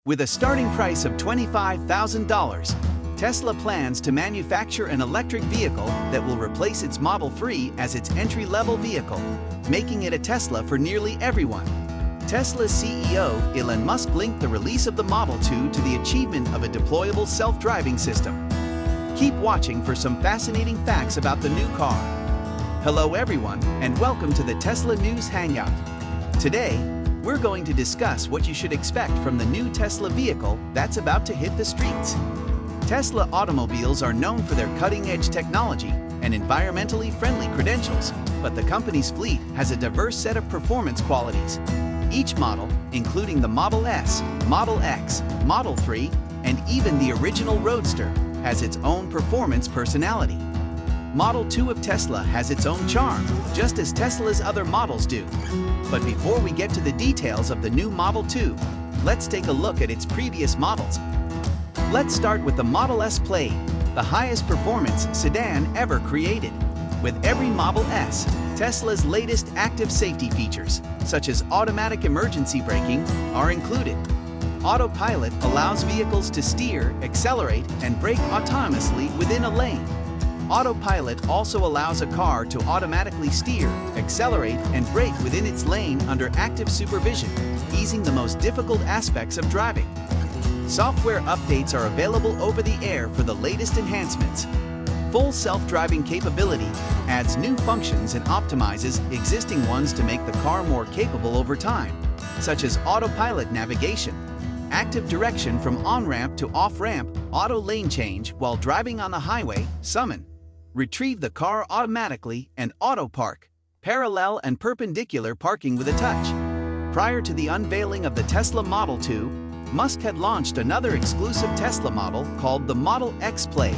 With a starting price of $25,000, Tesla plans to manufacture an electric vehicle that will replace its Model 3 as its entry-level vehicle, making it a Tesla for nearly everyone. Tesla's CEO Elon Musk linked the release of the Model 2 to the achievement of a deployable self-driving system. Keep watching for some fascinating facts about the new car. Hello everyone, and welcome to the Tesla News Hangout. Today, we're going to discuss what you should expect from the new Tesla vehicle that's about to hit the streets. Tesla automobiles are known for their cutting-edge technology and environmentally friendly credentials, but the company's fleet has a diverse set of performance qualities. Each model, including the Model S, Model X, Model 3, and even the original Roadster, has its own performance personality. Model 2 of Tesla has its own charm, just as Tesla's other models do. But before we get to the details of the new Model 2, let's take a look at its previous models. Let's start with the Model S Plaid, the highest performance sedan ever created. With every Model S, Tesla's latest active safety features, such as automatic emergency braking, are included. Autopilot allows vehicles to steer, accelerate, and brake autonomously within a lane. Autopilot also allows a car to automatically steer, accelerate, and brake within its lane under active supervision, easing the most difficult aspects of driving. Software updates are available over the air for the latest enhancements. Full self-driving capability adds new functions and optimizes existing ones to make the car more capable over time, such as autopilot navigation, active direction from on-ramp to off-ramp, auto lane change while driving on the highway, summon, retrieve the car automatically, and auto park, parallel and perpendicular parking with a touch. Prior to the unveiling of the Tesla Model 2, Musk had launched another exclusive Tesla model called the Model X Plaid.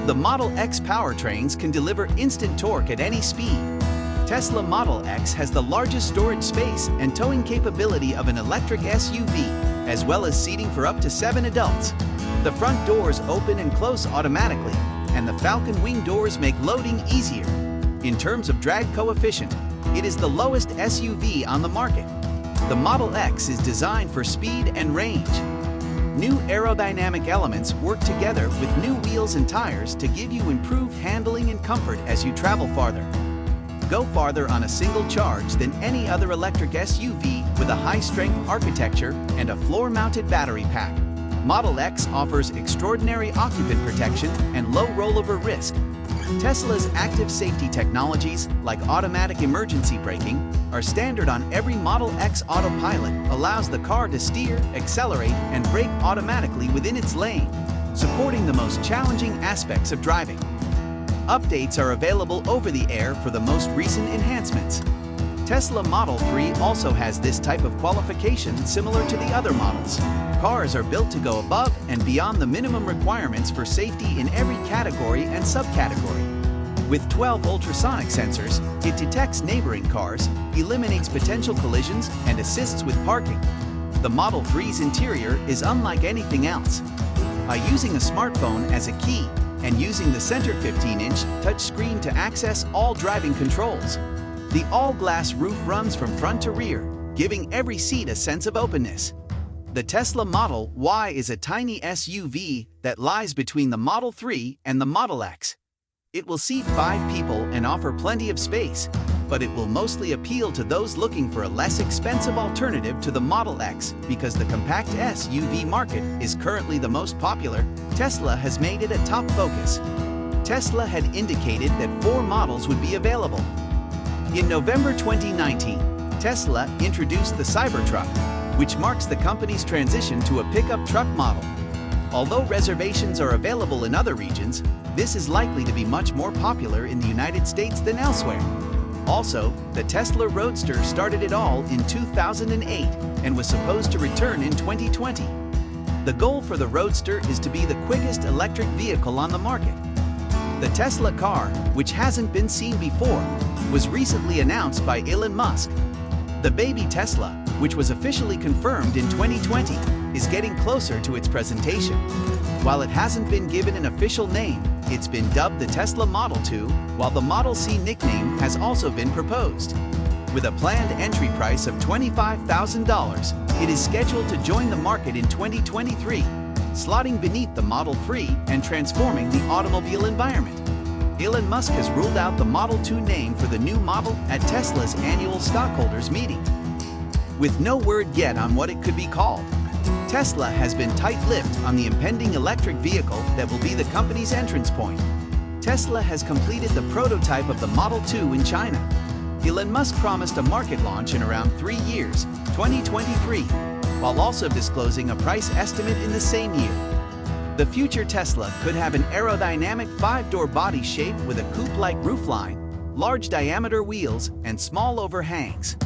The Model X powertrains can deliver instant torque at any speed. Tesla Model X has the largest storage space and towing capability of an electric SUV, as well as seating for up to 7 adults. The front doors open and close automatically, and the Falcon Wing doors make loading easier. In terms of drag coefficient, it is the lowest SUV on the market. The Model X is designed for speed and range. New aerodynamic elements work together with new wheels and tires to give you improved handling and comfort as you travel farther. Go farther on a single charge than any other electric SUV with a high-strength architecture and a floor-mounted battery pack. Model X offers extraordinary occupant protection and low rollover risk. Tesla's active safety technologies, like automatic emergency braking, are standard on every Model X. Autopilot allows the car to steer, accelerate, and brake automatically within its lane, supporting the most challenging aspects of driving. Updates are available over the air for the most recent enhancements. Tesla Model 3 also has this type of qualification similar to the other models. Cars are built to go above and beyond the minimum requirements for safety in every category and subcategory. With 12 ultrasonic sensors, it detects neighboring cars, eliminates potential collisions, and assists with parking. The Model 3's interior is unlike anything else. By using a smartphone as a key and using the center 15-inch touchscreen to access all driving controls, the all-glass roof runs from front to rear, giving every seat a sense of openness. The Tesla Model Y is a tiny SUV that lies between the Model 3 and the Model X. It will seat 5 people and offer plenty of space, but it will mostly appeal to those looking for a less expensive alternative to the Model X because the compact SUV market is currently the most popular. Tesla has made it a top focus. Tesla had indicated that 4 models would be available. In November 2019, Tesla introduced the Cybertruck, which marks the company's transition to a pickup truck model. Although reservations are available in other regions, this is likely to be much more popular in the United States than elsewhere. Also, the Tesla Roadster started it all in 2008 and was supposed to return in 2020. The goal for the Roadster is to be the quickest electric vehicle on the market. The Tesla car, which hasn't been seen before, was recently announced by Elon Musk. The baby Tesla, which was officially confirmed in 2020, is getting closer to its presentation. While it hasn't been given an official name, it's been dubbed the Tesla Model 2, while the Model C nickname has also been proposed. With a planned entry price of $25,000, it is scheduled to join the market in 2023, slotting beneath the Model 3 and transforming the automobile environment. Elon Musk has ruled out the Model 2 name for the new model at Tesla's annual stockholders meeting, with no word yet on what it could be called. Tesla has been tight-lipped on the impending electric vehicle that will be the company's entrance point. Tesla has completed the prototype of the Model 2 in China. Elon Musk promised a market launch in around 3 years, 2023, while also disclosing a price estimate in the same year. The future Tesla could have an aerodynamic 5-door body shape with a coupe-like roofline, large diameter wheels, and small overhangs.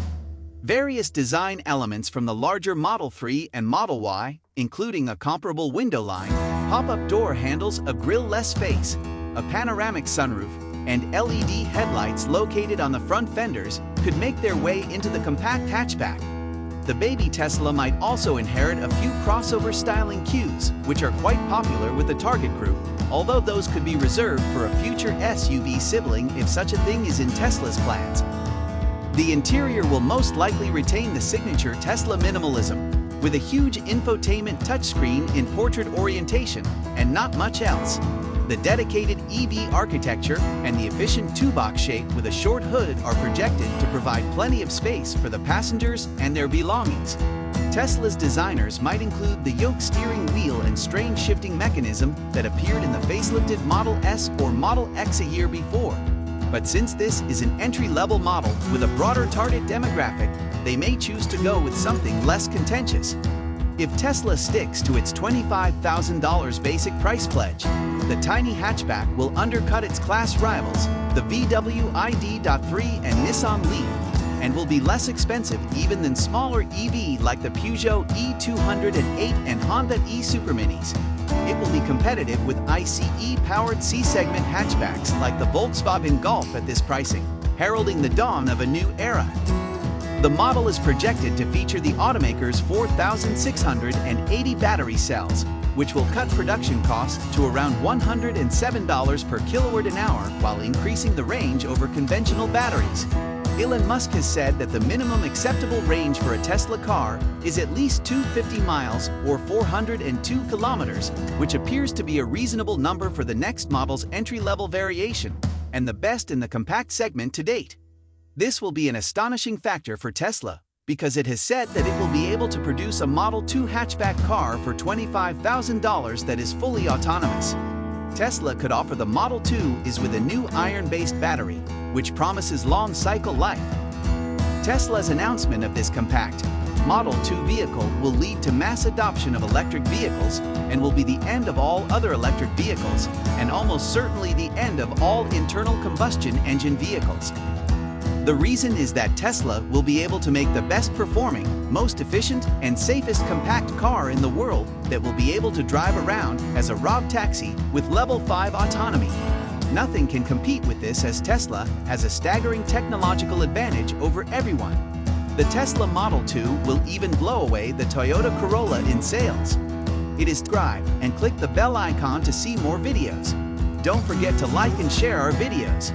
Various design elements from the larger Model 3 and Model Y, including a comparable window line, pop-up door handles, a grille-less face, a panoramic sunroof, and LED headlights located on the front fenders, could make their way into the compact hatchback. The baby Tesla might also inherit a few crossover styling cues, which are quite popular with the target group, although those could be reserved for a future SUV sibling if such a thing is in Tesla's plans. The interior will most likely retain the signature Tesla minimalism, with a huge infotainment touchscreen in portrait orientation and not much else. The dedicated EV architecture and the efficient two-box shape with a short hood are projected to provide plenty of space for the passengers and their belongings. Tesla's designers might include the yoke steering wheel and strain shifting mechanism that appeared in the facelifted Model S or Model X a year before. But since this is an entry-level model with a broader target demographic, they may choose to go with something less contentious. If Tesla sticks to its $25,000 basic price pledge, the tiny hatchback will undercut its class rivals, the VW ID.3 and Nissan Leaf, and will be less expensive even than smaller EV like the Peugeot e-208 and Honda e-Superminis. It will be competitive with ICE-powered C-segment hatchbacks like the Volkswagen Golf at this pricing, heralding the dawn of a new era. The model is projected to feature the automaker's 4,680 battery cells, which will cut production costs to around $107 per kilowatt an hour while increasing the range over conventional batteries. Elon Musk has said that the minimum acceptable range for a Tesla car is at least 250 miles or 402 kilometers, which appears to be a reasonable number for the next model's entry-level variation, and the best in the compact segment to date. This will be an astonishing factor for Tesla, because it has said that it will be able to produce a Model 2 hatchback car for $25,000 that is fully autonomous. Tesla could offer the Model 2 is with a new iron-based battery, which promises long cycle life. Tesla's announcement of this compact Model 2 vehicle will lead to mass adoption of electric vehicles and will be the end of all other electric vehicles, and almost certainly the end of all internal combustion engine vehicles. The reason is that Tesla will be able to make the best performing, most efficient, and safest compact car in the world that will be able to drive around as a robotaxi with level 5 autonomy. Nothing can compete with this, as Tesla has a staggering technological advantage over everyone. The Tesla Model 2 will even blow away the Toyota Corolla in sales. It is subscribe and click the bell icon to see more videos. Don't forget to like and share our videos.